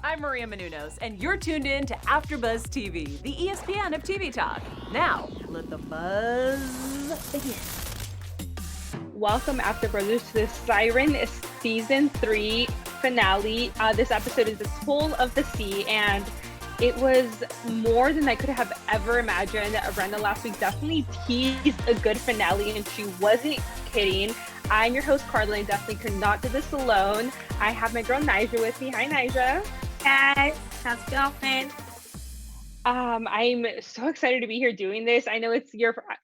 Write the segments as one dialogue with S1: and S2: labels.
S1: I'm Maria Menounos, and you're tuned in to AfterBuzz TV, the ESPN of TV talk. Now, let the buzz begin.
S2: Welcome, AfterBuzzers, to the Siren Season 3 finale. This episode is The Toll of the Sea, and it was more than I could have ever imagined. Brenda last week definitely teased a good finale, and she wasn't kidding. I'm your host, Karla, and definitely could not do this alone. I have my girl Nadja with me. Hi, Nadja.
S3: Guys, how's it going?
S2: I'm so excited to be here doing this. I know it's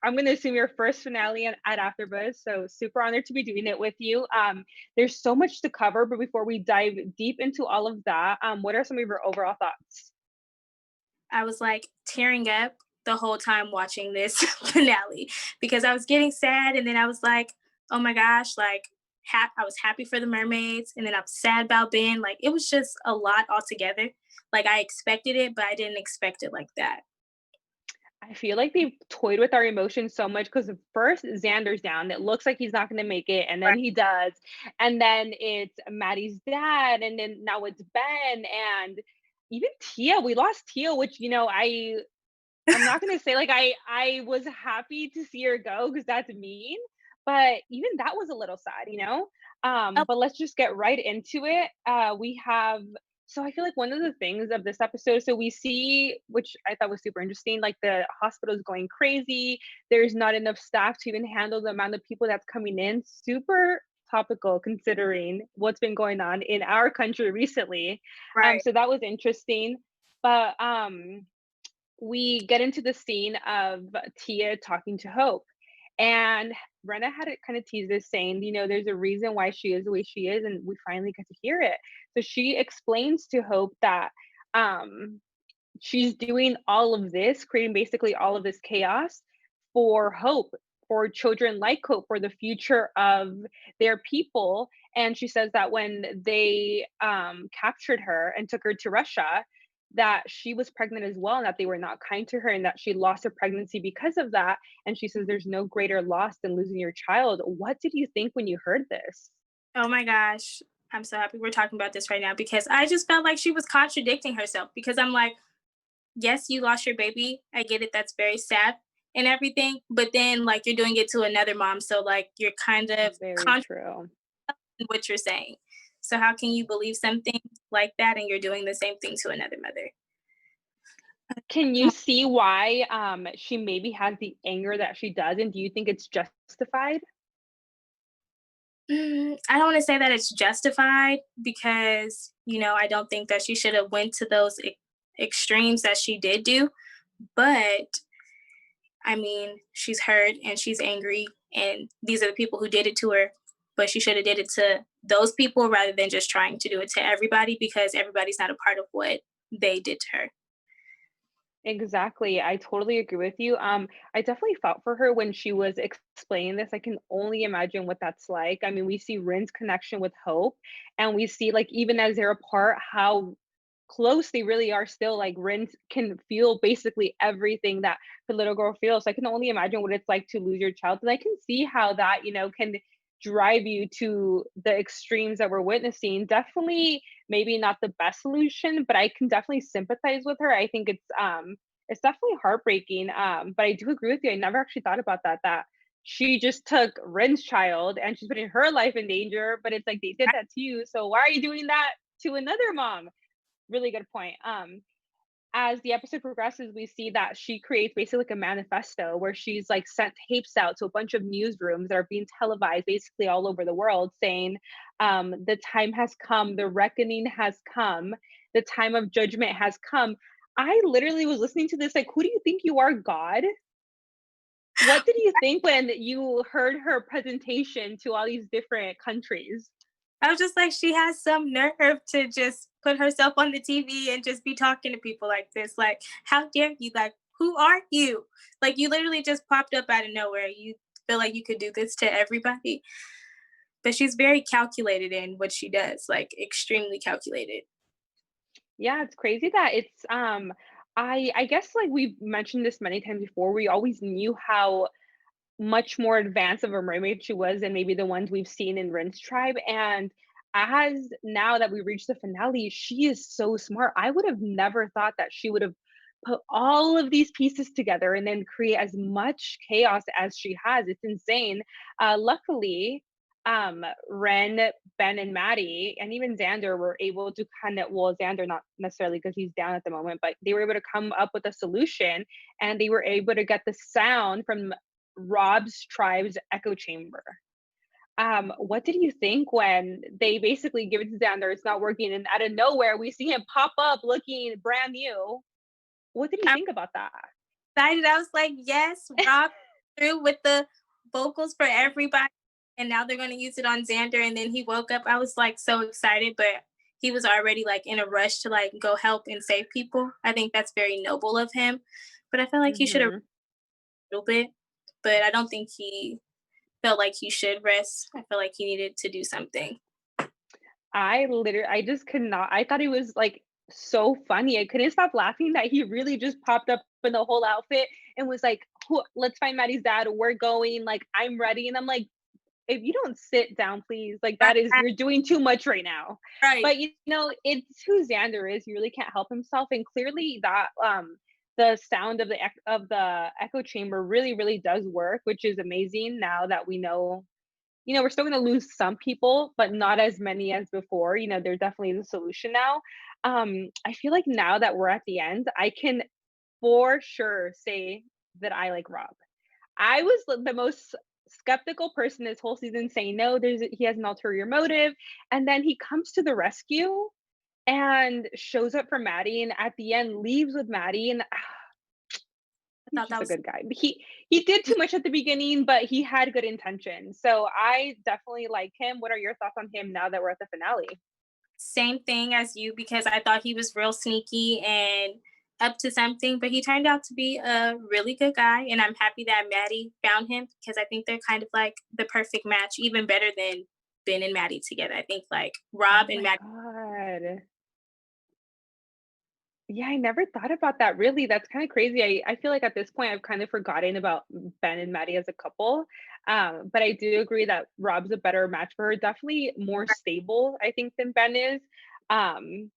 S2: I'm going to assume your first finale at AfterBuzz, so super honored to be doing it with you. There's so much to cover, but before we dive deep into all of that, what are some of your overall thoughts?
S3: I was like tearing up the whole time watching this finale because I was getting sad, and then I was like, oh my gosh, like I was happy for the mermaids, and then I was sad about Ben. Like it was just a lot altogether. Like I expected it, but I didn't expect it like that.
S2: I feel like they've toyed with our emotions so much because first Xander's down. It looks like he's not going to make it, and then he does. And then it's Maddie's dad, and then now it's Ben, and even Tia. We lost Tia, which I'm not going to say like I was happy to see her go because that's mean, but even that was a little sad. But let's just get right into it. So I feel like one of the things of this episode, so we see, which I thought was super interesting, like the hospital is going crazy. There's not enough staff to even handle the amount of people that's coming in. Super topical considering what's been going on in our country recently.
S3: Right.
S2: So that was interesting. But we get into the scene of Tia talking to Hope. And Brenna had it kind of teased this saying, there's a reason why she is the way she is, and we finally get to hear it. So she explains to Hope that she's doing all of this, creating basically all of this chaos for Hope, for children like Hope, for the future of their people. And she says that when they captured her and took her to Russia, that she was pregnant as well, and that they were not kind to her, and that she lost her pregnancy because of that. And she says there's no greater loss than losing your child. What did you think when you heard this?
S3: Oh my gosh. I'm so happy we're talking about this right now because I just felt like she was contradicting herself because I'm like, yes, you lost your baby. I get it. That's very sad and everything. But then like you're doing it to another mom. So like you're kind of
S2: True.
S3: What you're saying. So how can you believe something like that and you're doing the same thing to another mother?
S2: Can you see why she maybe has the anger that she does, and do you think it's justified?
S3: I don't want to say that it's justified because, I don't think that she should have went to those extremes that she did do. But I mean, she's hurt and she's angry, and these are the people who did it to her. But she should have did it to those people rather than just trying to do it to everybody because everybody's not a part of what they did to her.
S2: Exactly. I totally agree with you. I definitely felt for her when she was explaining this. I can only imagine what that's like. I mean, we see Rin's connection with Hope, and we see like even as they're apart, how close they really are still. Like Rin can feel basically everything that the little girl feels. So I can only imagine what it's like to lose your child. And I can see how that, can drive you to the extremes that we're witnessing. Definitely maybe not the best solution, but I can definitely sympathize with her. I think it's definitely heartbreaking. But I do agree with you. I never actually thought about that she just took Ren's child and she's putting her life in danger, but it's like they did that to you. So why are you doing that to another mom? Really good point. As the episode progresses, we see that she creates basically like a manifesto where she's like sent tapes out to a bunch of newsrooms that are being televised basically all over the world saying, the time has come, the reckoning has come, the time of judgment has come. I literally was listening to this like, who do you think you are, God? What did you think when you heard her presentation to all these different countries?
S3: I was just like, she has some nerve to just put herself on the TV and just be talking to people like this. Like, how dare you? Like, who are you? Like, you literally just popped up out of nowhere. You feel like you could do this to everybody. But she's very calculated in what she does, like extremely calculated.
S2: Yeah, it's crazy that it's I guess like we've mentioned this many times before, we always knew how much more advanced of a mermaid she was than maybe the ones we've seen in Rin's tribe. And as now that we reach the finale, she is so smart. I would have never thought that she would have put all of these pieces together and then create as much chaos as she has. It's insane. Luckily, Ren, Ben, and Maddie, and even Xander were able to kind of, well, Xander not necessarily because he's down at the moment, but they were able to come up with a solution, and they were able to get the sound from Rob's tribe's echo chamber. What did you think when they basically give it to Xander, it's not working, and out of nowhere we see him pop up looking brand new? What did you
S3: I'm
S2: think about that?
S3: excited. I was like, yes, Rob through with the vocals for everybody. And now they're gonna use it on Xander. And then he woke up. I was like so excited, but he was already like in a rush to like go help and save people. I think that's very noble of him. But I feel like he should have
S2: Mhm.
S3: a little bit. But I don't think he felt like he should rest. I feel like he needed to do something.
S2: I just could not. I thought it was like so funny. I couldn't stop laughing that he really just popped up in the whole outfit and was like, let's find Maddie's dad. We're going. Like, I'm ready. And I'm like, if you don't sit down, please, like that is, you're doing too much right now.
S3: Right.
S2: But it's who Xander is. He really can't help himself. And clearly that the sound of the echo chamber really, really does work, which is amazing now that we know. We're still going to lose some people, but not as many as before. There definitely is a solution now. I feel like now that we're at the end, I can for sure say that I like Rob. I was the most skeptical person this whole season, saying no, he has an ulterior motive, and then he comes to the rescue and shows up for Maddie, and at the end leaves with Maddie, and
S3: I
S2: he's
S3: thought that
S2: just a
S3: was
S2: good guy. He did too much at the beginning, but he had good intentions. So I definitely like him. What are your thoughts on him now that we're at the finale?
S3: same thing as you because I thought he was real sneaky and up to something, but he turned out to be a really good guy. And I'm happy that Maddie found him because I think they're kind of like the perfect match, even better than Ben and Maddie together. I think like
S2: Oh
S3: Rob and
S2: my
S3: Maddie.
S2: god. Yeah, I never thought about that really. That's kind of crazy. I feel like at this point I've kind of forgotten about Ben and Maddie as a couple. But I do agree that Rob's a better match for her. Definitely more stable, I think, than Ben is. Um,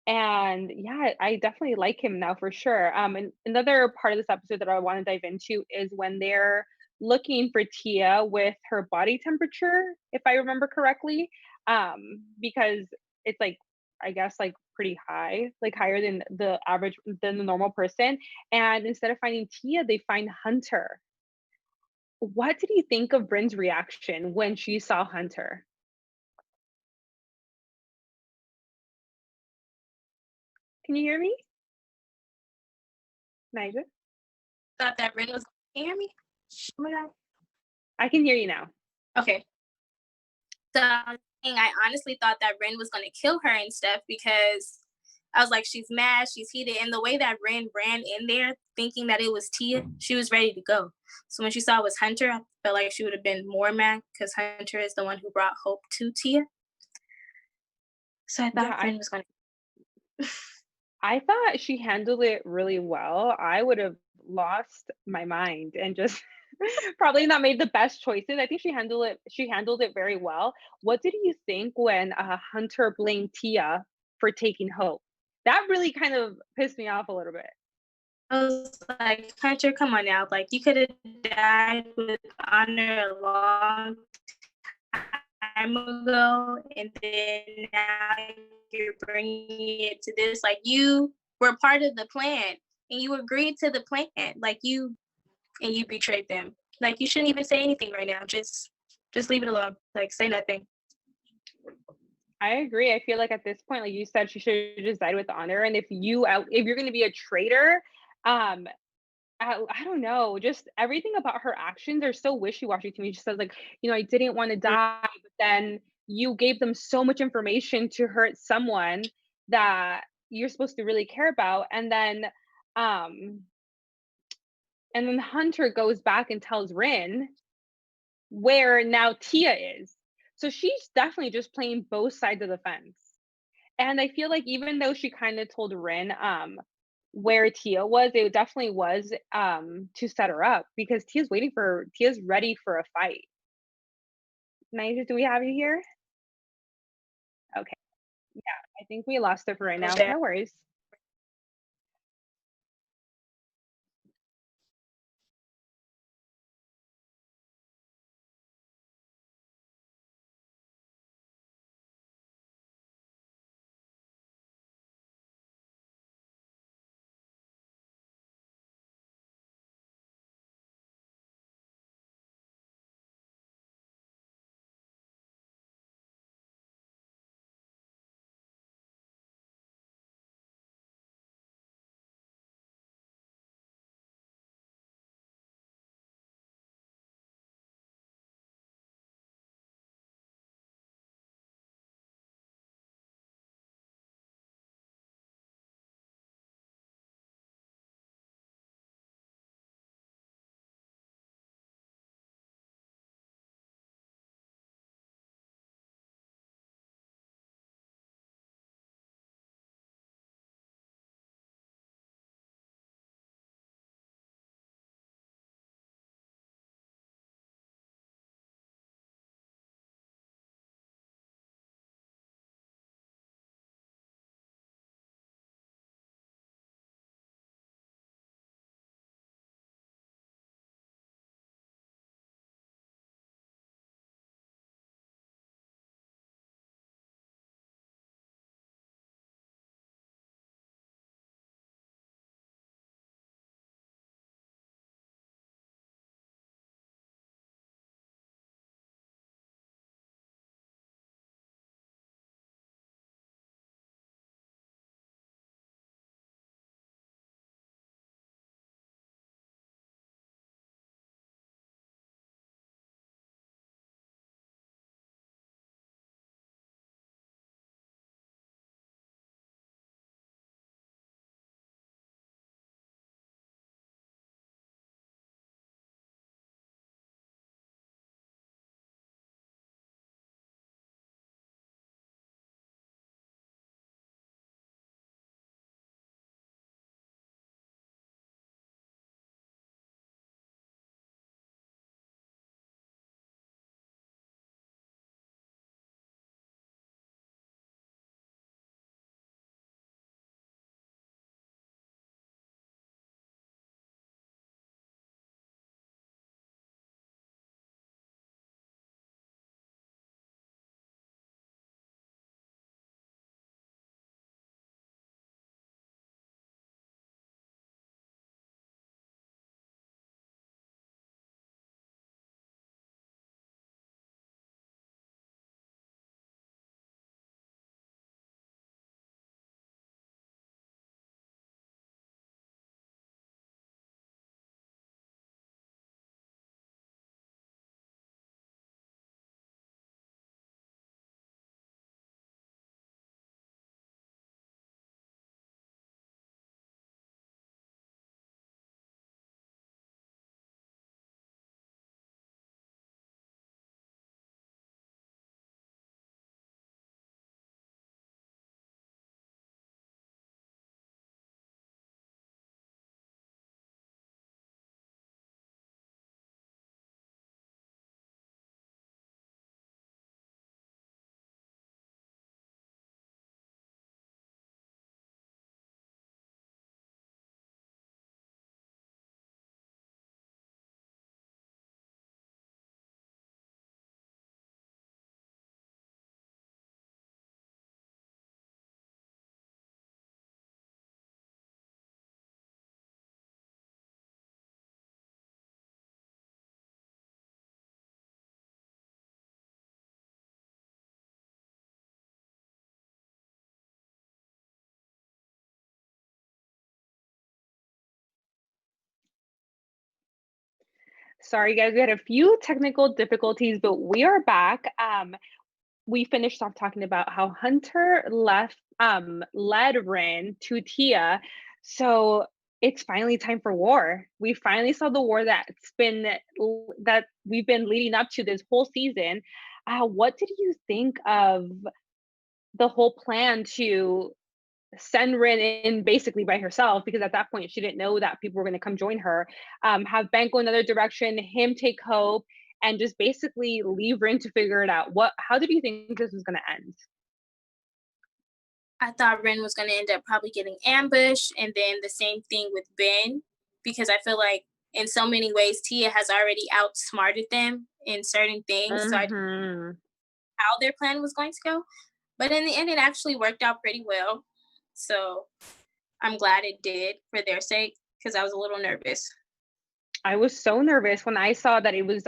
S2: and yeah, I definitely like him now for sure. And another part of this episode that I want to dive into is when they're looking for Tia with her body temperature, if I remember correctly. Because it's like, I guess, like pretty high, like higher than the average, than the normal person. And instead of finding Tia, they find Hunter. What did you think of Bryn's reaction when she saw Hunter? Can you hear me, Nigel?
S3: Thought that Ren was. Can you hear me? Oh my god.
S2: I can hear you now.
S3: Okay. So I honestly thought that Ren was going to kill her and stuff because I was like, she's mad, she's heated. And the way that Ren ran in there thinking that it was Tia, she was ready to go. So when she saw it was Hunter, I felt like she would have been more mad because Hunter is the one who brought hope to Tia. So I
S2: Yeah,
S3: thought Ren was going to.
S2: I thought she handled it really well. I would have lost my mind and just probably not made the best choices. I think she handled it very well. What did you think when Hunter blamed Tia for taking Hope? That really kind of pissed me off a little bit.
S3: I was like, Hunter, come on now. Like, you could have died with honor a long time ago, and then now you're bringing it to this. Like, you were part of the plan, and you agreed to the plan. Like, you betrayed them. Like, you shouldn't even say anything right now. Just leave it alone. Like, say nothing.
S2: I agree. I feel like at this point, like you said, she should have just died with honor. And if you're going to be a traitor, um, I don't know, just everything about her actions are so wishy-washy to me. She says like, I didn't want to die, but then you gave them so much information to hurt someone that you're supposed to really care about. Um, and then Hunter goes back and tells Rin where now Tia is. So she's definitely just playing both sides of the fence. And I feel like even though she kind of told Rin where Tia was, it definitely was to set her up because Tia's ready for a fight. Naija, do we have you here? Okay. Yeah, I think we lost it for right now.
S3: Okay.
S2: No worries. Sorry, guys, we had a few technical difficulties, but we are back. We finished off talking about how Hunter led Rin to Tia. So it's finally time for war. We finally saw the war that we've been leading up to this whole season. What did you think of the whole plan to send Rin in basically by herself? Because at that point she didn't know that people were going to come join her. Have Ben go another direction, him take Hope, and just basically leave Rin to figure it out. How did you think this was going to end?
S3: I thought Ren was going to end up probably getting ambushed, and then the same thing with Ben, because I feel like in so many ways Tia has already outsmarted them in certain things. So I didn't
S2: Mm-hmm.
S3: know how their plan was going to go, but in the end, it actually worked out pretty well. So I'm glad it did for their sake because I was a little nervous.
S2: I was so nervous when I saw that it was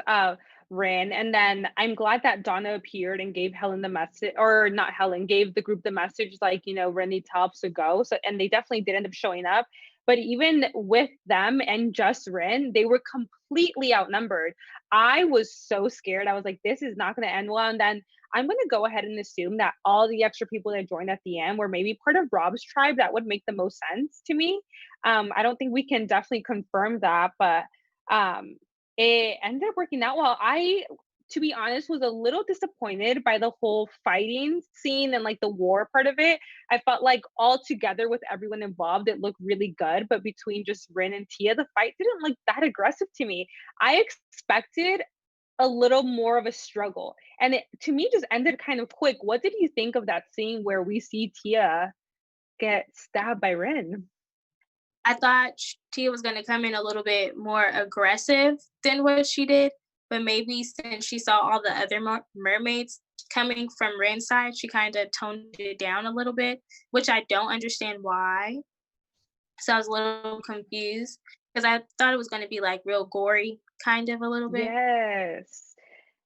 S2: Rin, and then I'm glad that Donna appeared and gave Helen the message, or not Helen, gave the group the message, like, you know, Rin needs help, so go. So, and they definitely did end up showing up. But even with them and just Rin, they were completely outnumbered. I was so scared. I was like, this is not going to end well. And then I'm going to go ahead and assume that all the extra people that joined at the end were maybe part of Rob's tribe. That would make the most sense to me. I don't think we can definitely confirm that, but um it ended up working out well. I, to be honest, was a little disappointed by the whole fighting scene and like the war part of it. I felt like all together with everyone involved it looked really good, but between just Rin and Tia, the fight didn't look that aggressive to me. I expected a little more of a struggle, and it to me just ended kind of quick. What did you think of that scene where we see Tia get stabbed by Rin?
S3: I thought Tia was going to come in a little bit more aggressive than what she did, but maybe since she saw all the other mermaids coming from Ren's side, she kind of toned it down a little bit, which I don't understand why. So I was a little confused because I thought it was going to be like real gory, kind of a little bit.
S2: Yes.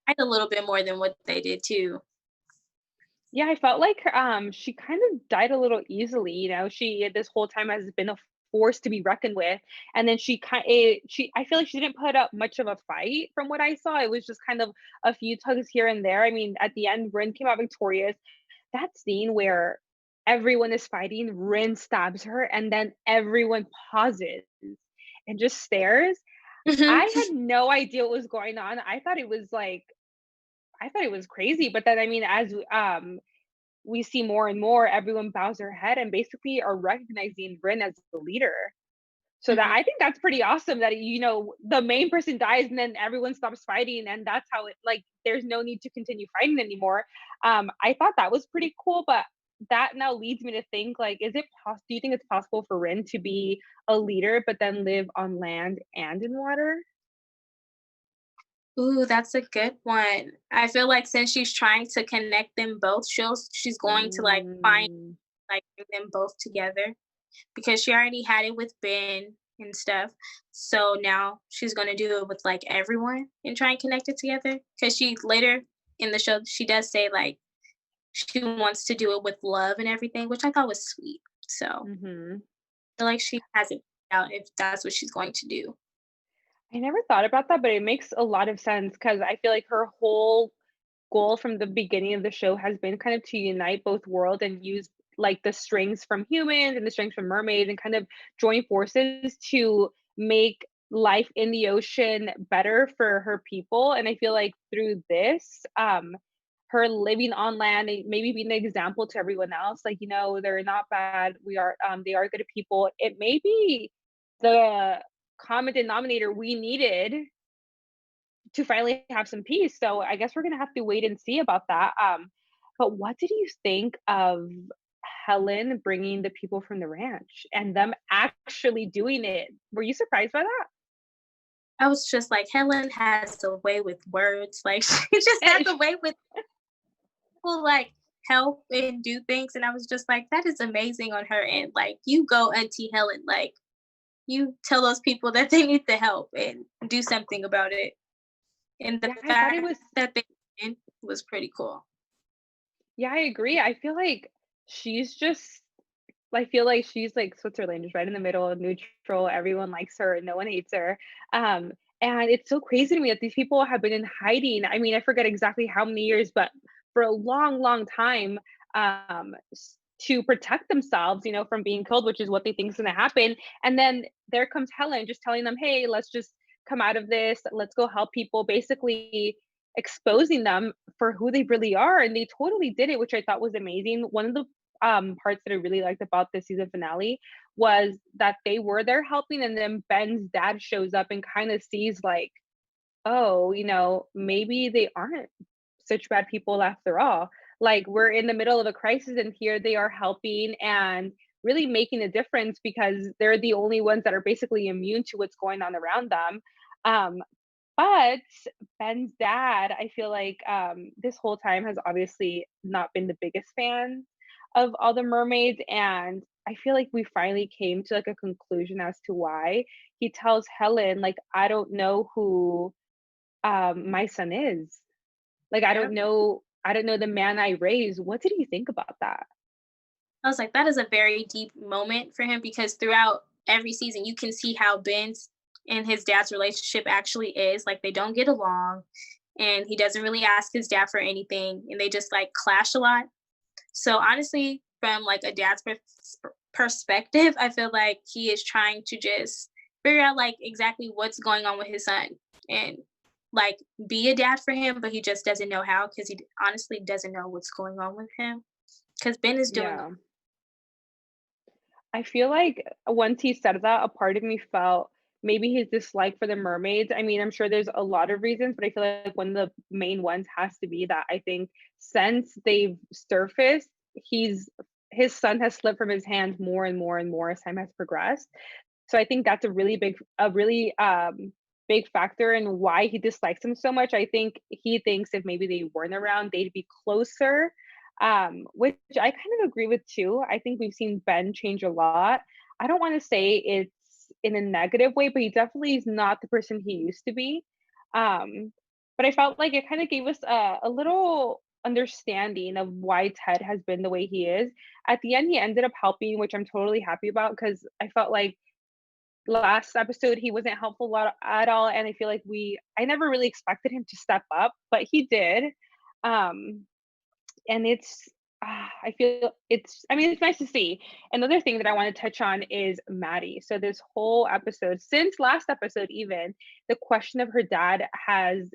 S3: I a little bit more than what they did too.
S2: Yeah, I felt like she kind of died a little easily, you know. She this whole time has been a force to be reckoned with. And then she I feel like she didn't put up much of a fight from what I saw. It was just kind of a few tugs here and there. I mean, at the end, Rin came out victorious. That scene where everyone is fighting, Rin stabs her, and then everyone pauses and just stares.
S3: Mhm.
S2: I had no idea what was going on. I thought it was crazy, but then I mean, as we see more and more, everyone bows their head and basically are recognizing Rin as the leader. So that
S3: Mhm.
S2: I think that's pretty awesome that, you know, the main person dies and then everyone stops fighting, and that's how it, like, there's no need to continue fighting anymore. I thought that was pretty cool, but that now leads me to think, like, do you think it's possible for Rin to be a leader but then live on land and in water?
S3: Ooh, that's a good one. I feel like since she's trying to connect them both, she's going to like find
S2: Mm.
S3: like bring them both together because she already had it with Ben and stuff. So now she's gonna do it with like everyone and try and connect it together. Because she later in the show she does say like she wants to do it with love and everything, which I thought was sweet. So I
S2: Mhm.
S3: feel like she has it out if that's what she's going to do.
S2: I never thought about that, but it makes a lot of sense because I feel like her whole goal from the beginning of the show has been kind of to unite both worlds and use like the strengths from humans and the strengths from mermaids and kind of join forces to make life in the ocean better for her people. And I feel like through this, her living on land and maybe being an example to everyone else, like, you know, they're not bad. They are good people. It may be the common denominator we needed to finally have some peace. So I guess we're gonna have to wait and see about that. But what did you think of Helen bringing the people from the ranch and them actually doing it? Were you surprised by
S3: I was just like, Helen has a way with words. Like she just has
S2: that?
S3: a way with people like help and do things. And I was just like, that is amazing on her end. Like you go Auntie Helen, like you tell those people that they need the help and do something about it. And the
S2: Yeah, I thought it
S3: fact
S2: was.
S3: that they did was pretty cool.
S2: Yeah, I agree. I feel like she's just. I feel like she's like Switzerland, just right in the middle, neutral. Everyone likes her, no one hates her. Um, and it's so crazy to me that these people have been in hiding. I mean, I forget exactly how many years, but for a long, long time, to protect themselves, you know, from being killed, which is what they think is going to happen. And then there comes Helen, just telling them, "Hey, let's just come out of this. Let's go help people." Basically, exposing them for who they really are, and they totally did it, which I thought was amazing. One of the parts that I really liked about the season finale was that they were there helping, and then Ben's dad shows up and kind of sees like, oh, you know, maybe they aren't such bad people after all. Like, we're in the middle of a crisis, and here they are helping and really making a difference because they're the only ones that are basically immune to what's going on around them. Um, but Ben's dad, I feel like, this whole time has obviously not been the biggest fan of all the mermaids, and I feel like we finally came to, like, a conclusion as to why. He tells Helen, like, "I don't know who, my son is. Like,
S3: Yep.
S2: I don't know the man I raised." What did you think about that?
S3: I was like, that is a very deep moment for him because throughout every season, you can see how Ben's and his dad's relationship actually is. Like, they don't get along, and he doesn't really ask his dad for anything, and they just like clash a lot. So, honestly, from like a dad's perspective, I feel like he is trying to just figure out like exactly what's going on with his son and like be a dad for him, but he just doesn't know how because he honestly doesn't know what's going on with him because Ben is doing.
S2: Yeah. I feel like once he said that, a part of me felt maybe his dislike for the mermaids. I mean, I'm sure there's a lot of reasons, but I feel like one of the main ones has to be that I think since they've surfaced, his son has slipped from his hand more and more and more as time has progressed. So I think that's a really big factor in why he dislikes him so much. I think he thinks if maybe they weren't around, they'd be closer, which I kind of agree with too. I think we've seen Ben change a lot. I don't want to say it's in a negative way, but he definitely is not the person he used to be. Um, but I felt like it kind of gave us a little understanding of why Ted has been the way he is. At the end, he ended up helping, which I'm totally happy about because I felt like last episode he wasn't helpful a lot at all, and I feel like I never really expected him to step up, but he did. Um, and I feel I mean, it's nice to see. Another thing that I want to touch on is Maddie. So this whole episode, since last episode even, the question of her dad has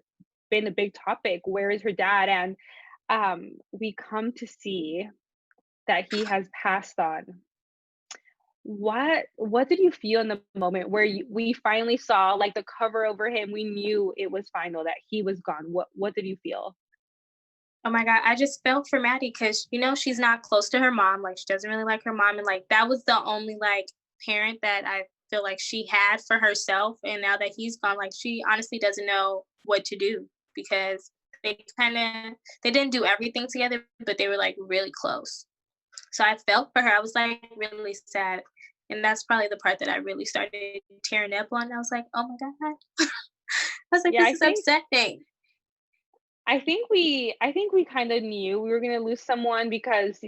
S2: been a big topic. Where is her dad? And we come to see that he has passed on. What did you feel in the moment where we finally saw, like, the cover over him, we knew it was final, that he was gone? What did you feel?
S3: Oh my god, I just felt for Maddie because she's not close to her mom, like, she doesn't really like her mom, and, like, that was the only, like, parent that I feel like she had for herself, and now that he's gone, like, she honestly doesn't know what to do because they didn't do everything together, but they were, like, really close. So I felt for her, I was, like, really sad, and that's probably the part that I really started tearing up on. I was like, "Oh my god." I was like,
S2: Yeah,
S3: "This is upsetting."
S2: I think we kinda knew we were gonna lose someone because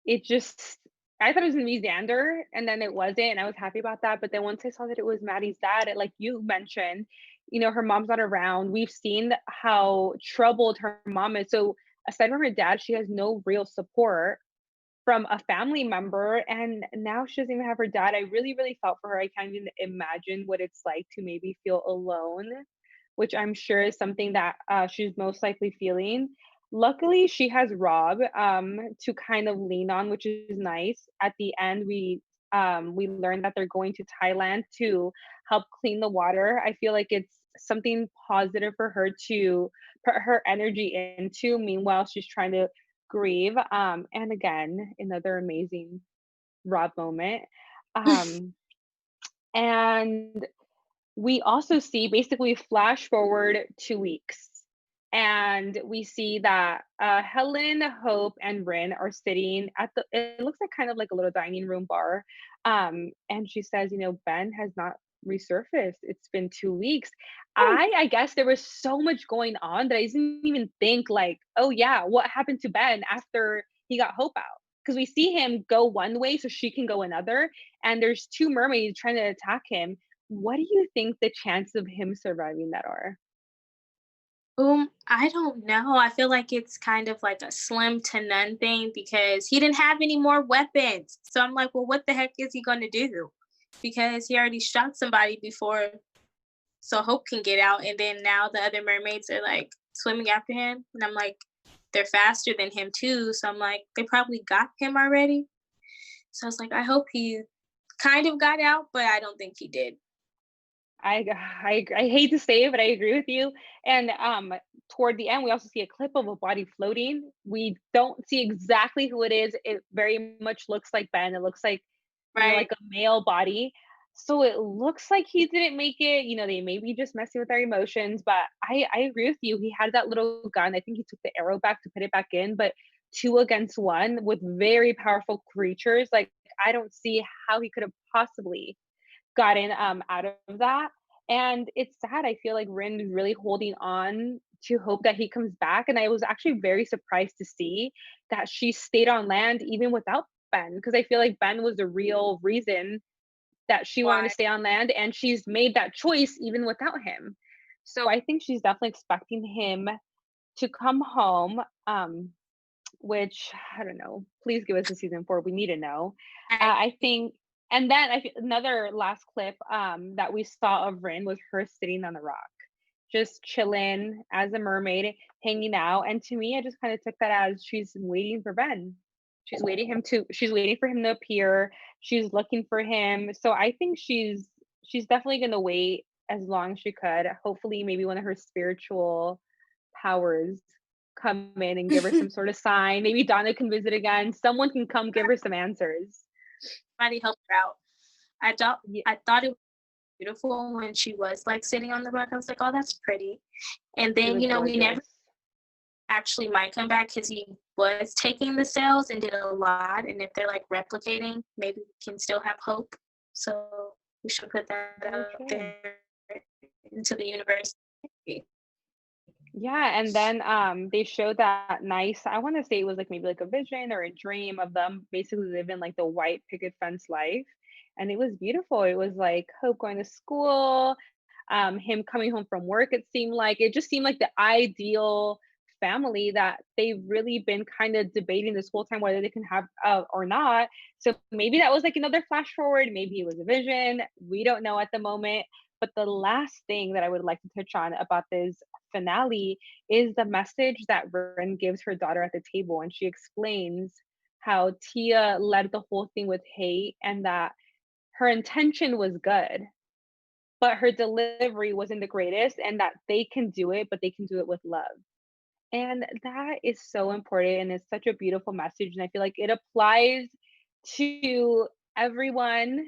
S2: it just I thought it was gonna be Xander, and then it wasn't, and I was happy about that, but then once I saw that it was Maddie's dad, like you mentioned, her mom's not around. We've seen how troubled her mom is, so aside from her dad, she has no real support from a family member, and now she doesn't even have her dad. I really, really felt for her. I can't even imagine what it's like to maybe feel alone, which I'm sure is something that she's most likely feeling. Luckily, she has Rob to kind of lean on, which is nice. At the end, we learned that they're going to Thailand to help clean the water. I feel like it's something positive for her to put her energy into. Meanwhile, she's trying to grieve. And again, another amazing Rob moment. Um, and we also see basically flash forward 2 weeks, and we see that Helen, Hope, and Rin are sitting at it looks like kind of like a little dining room bar. And she says, Ben has not resurfaced. It's been 2 weeks. I guess there was so much going on that I didn't even think, like, oh yeah, what happened to Ben after he got Hope out? Because we see him go one way so she can go another, and there's two mermaids trying to attack him. What do you think the chances of him surviving that are?
S3: I don't know. I feel like it's kind of like a slim to none thing because he didn't have any more weapons. So I'm like, well, what the heck is he going to do? Because he already shot somebody before, so Hope can get out. And then now the other mermaids are like swimming after him. And I'm like, they're faster than him too. So I'm like, they probably got him already. So I was like, I hope he kind of got out, but I don't think he did.
S2: I hate to say it, but I agree with you. And toward the end, we also see a clip of a body floating. We don't see exactly who it is. It very much looks like Ben. It looks like,
S3: Right.
S2: like a male body. So it looks like he didn't make it. They may be just messing with our emotions, but I agree with you. He had that little gun. I think he took the arrow back to put it back in, but two against one with very powerful creatures. Like, I don't see how he could have possibly gotten out of that. And it's sad. I feel like Rin is really holding on to hope that he comes back. And I was actually very surprised to see that she stayed on land even without Ben, because I feel like Ben was the real reason that she wanted
S3: Why?
S2: to stay on land, and she's made that choice even without him. So I think she's definitely expecting him to come home. Which I don't know. Please give us a season 4. We need to know.
S3: Right.
S2: I think, and then another last clip that we saw of Rin was her sitting on the rock, just chilling as a mermaid, hanging out. And to me, I just kind of took that as she's waiting for Ben. She's waiting for him to appear. She's looking for him. So I think she's definitely gonna wait as long as she could. Hopefully, maybe one of her spiritual powers come in and give her some sort of sign. Maybe Donna can visit again. Someone can come give her some answers.
S3: Somebody helped her out. I thought
S2: Yeah,
S3: I thought it was beautiful when she was like sitting on the rock. I was like, oh, that's pretty. And
S2: it
S3: then,
S2: was
S3: we never
S2: gorgeous.
S3: actually might come back because he was taking the cells and did a lot. And if they're like replicating, maybe we can still have hope. So we should put that
S2: Very
S3: out
S2: true.
S3: there into the universe.
S2: Yeah, and then they showed that nice, I want to say it was like maybe like a vision or a dream of them basically living like the white picket fence life. And it was beautiful. It was like Hope going to school, him coming home from work. It just seemed like the ideal family that they've really been kind of debating this whole time whether they can have or not. So maybe that was like another flash forward. Maybe it was a vision. We don't know at the moment. But the last thing that I would like to touch on about this finale is the message that Ren gives her daughter at the table. And she explains how Tia led the whole thing with hate and that her intention was good, but her delivery wasn't the greatest, and that they can do it, but they can do it with love. And that is so important. And it's such a beautiful message. And I feel like it applies to everyone,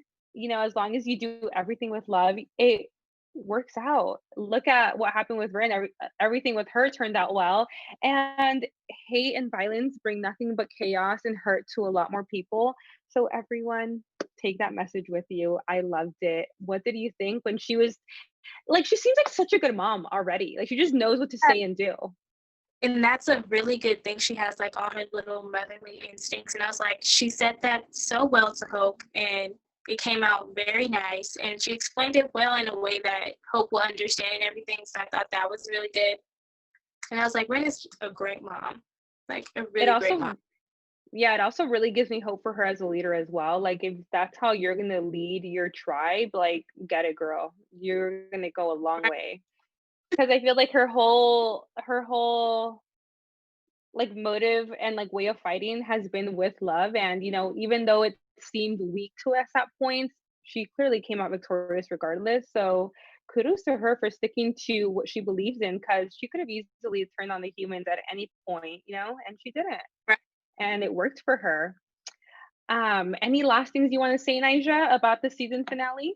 S2: as long as you do everything with love, it works out. Look at what happened with Rin. Everything with her turned out well. And hate and violence bring nothing but chaos and hurt to a lot more people. So, everyone, take that message with you. I loved it. What did you think when she was like, she seems like such a good mom already. Like, she just knows what to say and do.
S3: And that's a really good thing. She has like all her little motherly instincts. And I was like, she said that so well to Hope, and it came out very nice. And she explained it well in a way that Hope will understand and everything. So I thought that was really good. And I was like, Ren is a great mom, like a
S2: It
S3: really great mom.
S2: also Yeah, it also really gives me hope for her as a leader as well. Like, if that's how you're gonna lead your tribe, like, get it, girl. You're gonna go a long way. Because I feel like her whole like motive and like way of fighting has been with love. And even though it seemed weak to us at points, she clearly came out victorious regardless. So kudos to her for sticking to what she believes in, because she could have easily turned on the humans at any point, and she didn't.
S3: Right.
S2: And it worked for her. Any last things you want to say, Nija, about the season finale?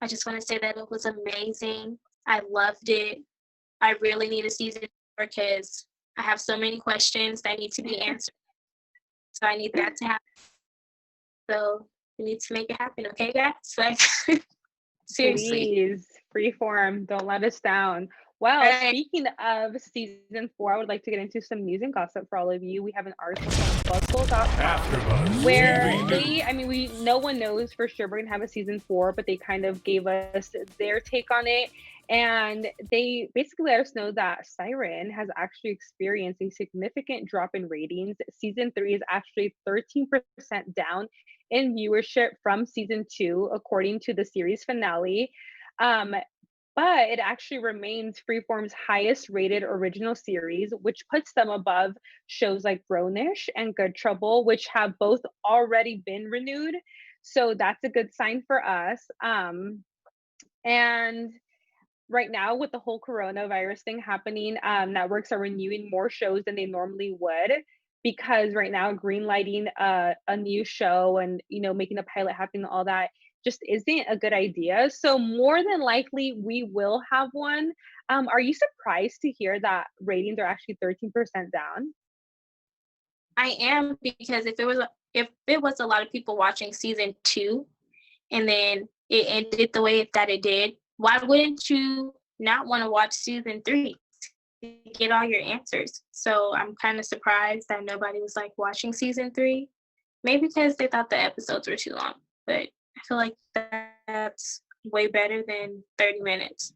S3: I just want to say that it was amazing. I loved it. I really need a season 4 because I have so many questions that need to be answered. So I need that to happen. So we need to make it happen, okay, guys? Like, seriously.
S2: Please, freeform. Don't let us down. Well,
S3: Right.
S2: speaking of season 4, I would like to get into some news and gossip for all of you. We have an article from Buzzful.com where no one knows for sure we're gonna have a season 4, but they kind of gave us their take on it. And they basically let us know that Siren has actually experienced a significant drop in ratings. Season 3 is actually 13% down in viewership from season 2, according to the series finale. But it actually remains Freeform's highest rated original series, which puts them above shows like Grownish and Good Trouble, which have both already been renewed. So that's a good sign for us. And right now with the whole coronavirus thing happening, networks are renewing more shows than they normally would because right now green lighting a new show and making a pilot happen and all that just isn't a good idea. So more than likely we will have one. Are you surprised to hear that ratings are actually 13% down?
S3: I am, because if it was a lot of people watching season 2 and then it ended the way that it did, why wouldn't you not want to watch season 3 to get all your answers? So I'm kind of surprised that nobody was like watching season 3. Maybe because they thought the episodes were too long, but I feel like that's way better than 30 minutes.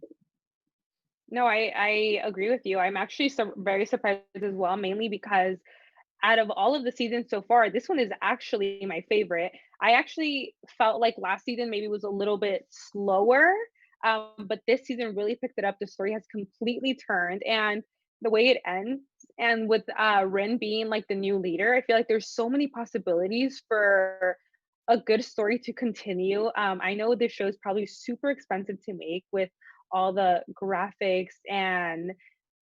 S2: No, I agree with you. I'm actually very surprised as well, mainly because out of all of the seasons so far, this one is actually my favorite. I actually felt like last season maybe was a little bit slower, but this season really picked it up. The story has completely turned, and the way it ends, and with Rin being like the new leader, I feel like there's so many possibilities for a good story to continue. I know this show is probably super expensive to make with all the graphics and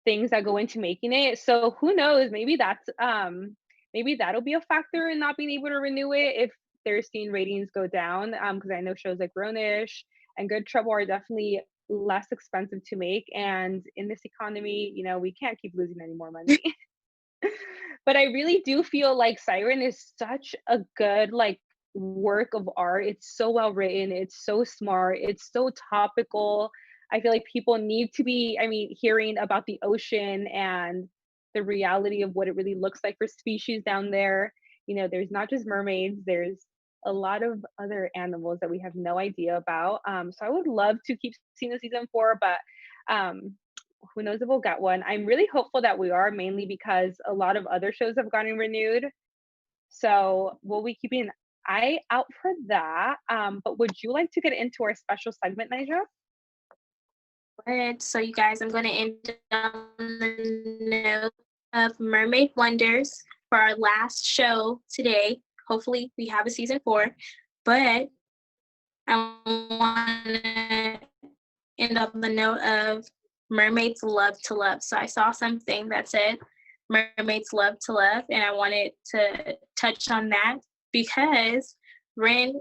S2: things that go into making it. So who knows? Maybe that'll be a factor in not being able to renew it if they're seeing ratings go down. Because I know shows like Grownish and Good Trouble are definitely less expensive to make. And in this economy, we can't keep losing any more money. But I really do feel like Siren is such a good like work of art. It's so well written, it's so smart, it's so topical. I feel like people need to be, I mean, hearing about the ocean and the reality of what it really looks like for species down there. There's not just mermaids, there's a lot of other animals that we have no idea about. So I would love to keep seeing the season 4, but um who knows if we'll get one. I'm really hopeful that we are, mainly because a lot of other shows have gotten renewed. So we'll be keeping an eye out for that. But would you like to get into our special segment, Nadja?
S3: Good. So you guys, I'm going to end on the note of Mermaid Wonders for our last show today. Hopefully we have a season 4, but I want to end on the note of mermaids love to love. So I saw something that said mermaids love to love, and I wanted to touch on that because Ren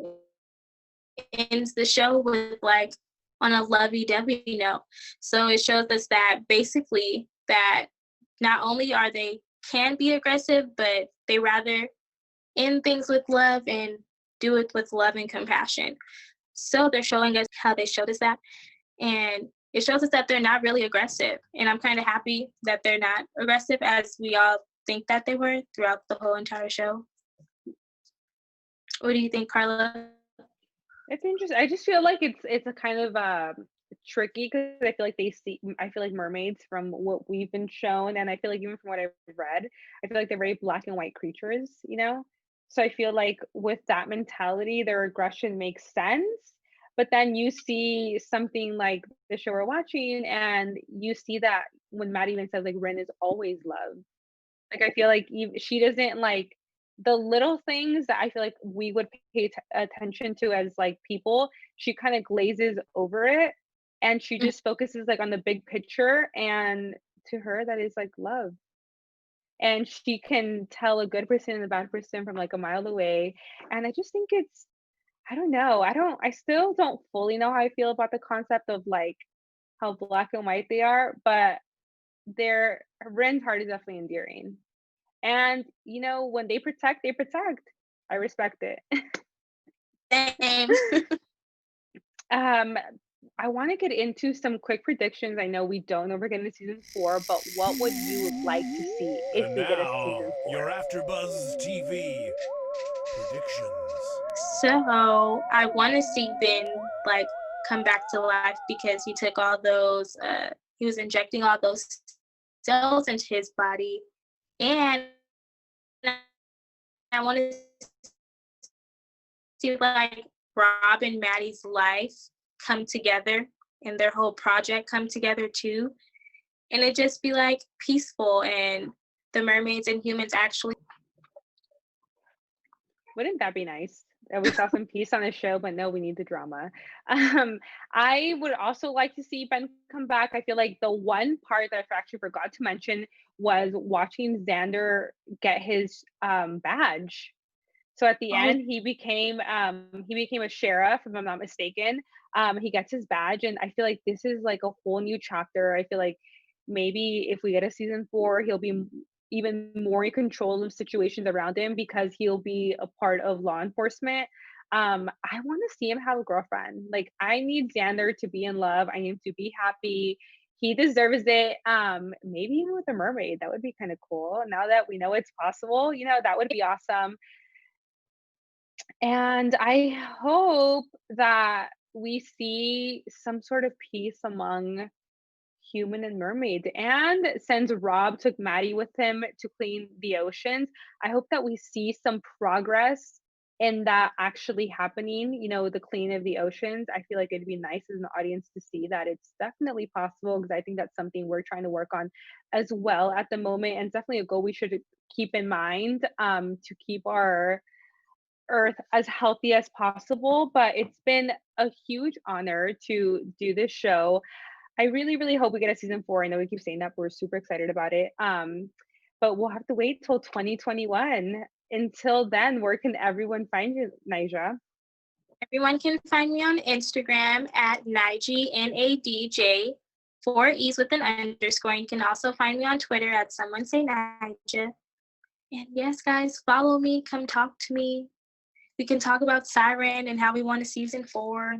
S3: ends the show with like on a lovey-dovey note. So it shows us that basically that not only are they can be aggressive, but they rather end things with love and do it with love and compassion. So they're showing us how they showed us that. And it shows us that they're not really aggressive. And I'm kind of happy that they're not aggressive as we all think that they were throughout the whole entire show. What do you think, Karla?
S2: It's interesting. I just feel like it's a kind of tricky because I feel like mermaids from what we've been shown, and I feel like even from what I've read, I feel like they're very black and white creatures. So I feel like with that mentality, their aggression makes sense. But then you see something like the show we're watching, and you see that when Maddie even says like Ren is always love. Like I feel like she doesn't like the little things that I feel like we would pay attention to as like people. She kind of glazes over it, and she just focuses like on the big picture. And to her, that is like love. And she can tell a good person and a bad person from like a mile away. And I just think I don't know. I still don't fully know how I feel about the concept of like how black and white they are, but Ren's heart is definitely endearing. And when they protect, they protect. I respect it.
S3: Same.
S2: um, I want to get into some quick predictions. I know we don't know we're getting to season 4, but what would you like to see if
S4: And
S2: we get a
S4: now,
S2: season 4?
S4: your AfterBuzz TV predictions.
S3: So I want to see Ben like come back to life because he took all those, he was injecting all those cells into his body. And I want to see like Rob and Maddie's life come together and their whole project come together too. And it just be like peaceful and the mermaids and humans actually.
S2: Wouldn't that be nice? We saw some peace on the show, but no, we need the drama. Um, I would also like to see Ben come back. I feel like the one part that I actually forgot to mention was watching Xander get his badge. So at the
S3: Oh,
S2: end, he became a sheriff, if I'm not mistaken. He gets his badge, and I feel like this is like a whole new chapter. I feel like maybe if we get a season 4, he'll be even more in control of situations around him because he'll be a part of law enforcement. I want to see him have a girlfriend. Like I need Xander to be in love. I need him to be happy. He deserves it. Maybe even with a mermaid. That would be kind of cool. Now that we know it's possible, that would be awesome. And I hope that we see some sort of peace among human and mermaid. And since Rob took Maddie with him to clean the oceans, I hope that we see some progress in that actually happening, the clean of the oceans. I feel like it'd be nice as an audience to see that it's definitely possible because I think that's something we're trying to work on as well at the moment. And it's definitely a goal we should keep in mind to keep our earth as healthy as possible. But it's been a huge honor to do this show. I really, really hope we get a season 4. I know we keep saying that, but we're super excited about it. But we'll have to wait till 2021. Until then, where can everyone find you, Nija?
S3: everyone can find me on Instagram at Nadj, Nadj, 4 E's with an underscore. You can also find me on Twitter at Someone Say Nadja. And yes, guys, follow me. Come talk to me. We can talk about Siren and how we want a season 4.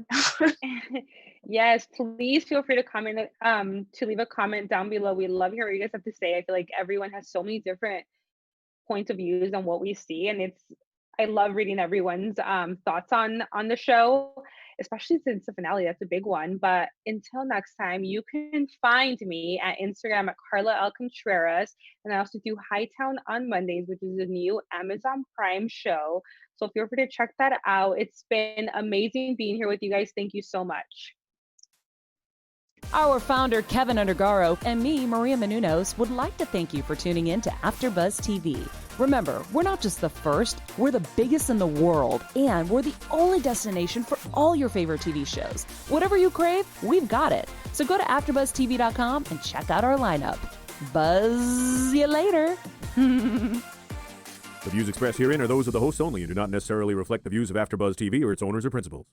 S2: Yes, please feel free to to leave a comment down below. We love hearing what you guys have to say. I feel like everyone has so many different points of views on what we see, and I love reading everyone's thoughts on the show, especially since the finale. That's a big one. But until next time, you can find me at Instagram at Karla L. Contreras, and I also do Hightown on Mondays, which is a new Amazon Prime show. So feel free to check that out. It's been amazing being here with you guys. Thank you so much.
S1: Our founder, Keven Undergaro, and me, Maria Menounos, would like to thank you for tuning in to AfterBuzz TV. Remember, we're not just the first, we're the biggest in the world, and we're the only destination for all your favorite TV shows. Whatever you crave, we've got it. So go to AfterBuzzTV.com and check out our lineup. Buzz you later.
S5: The views expressed herein are those of the hosts only and do not necessarily reflect the views of AfterBuzz TV or its owners or principals.